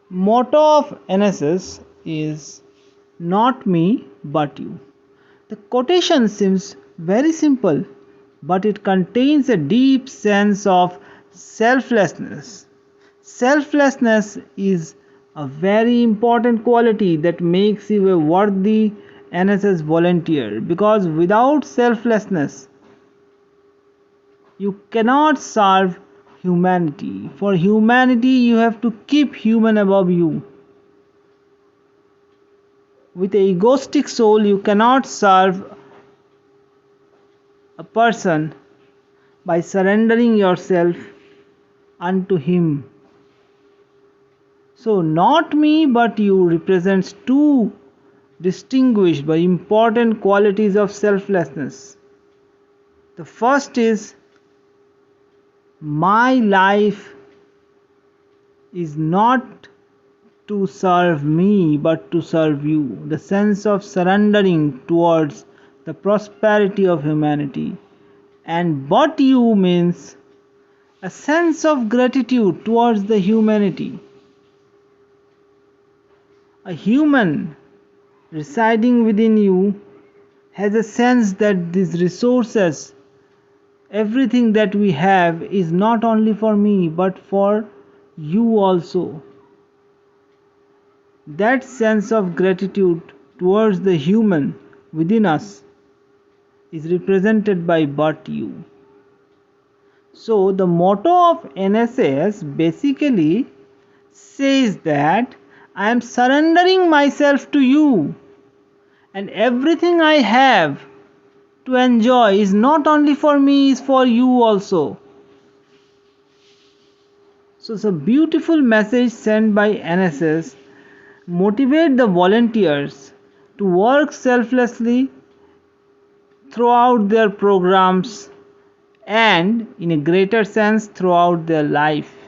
Motto of NSS is not me but you. The quotation seems very simple, but it contains a deep sense of selflessness. Selflessness is a very important quality that makes you a worthy NSS volunteer, because without selflessness you cannot serve humanity. For humanity, you have to keep human above you. With a egoistic soul, you cannot serve a person by surrendering yourself unto him. So, not me but you represents two distinguished but important qualities of selflessness. The first is, my life is not to serve me but to serve you. The sense of surrendering towards the prosperity of humanity. And but you means a sense of gratitude towards the humanity. A human residing within you has a sense that these resources, everything that we have, is not only for me but for you also. That sense of gratitude towards the human within us is represented by but you. So the motto of NSS basically says that I am surrendering myself to you, and everything I have to enjoy is not only for me, is for you also. So it's a beautiful message sent by NSS. Motivate the volunteers to work selflessly throughout their programs and in a greater sense throughout their life.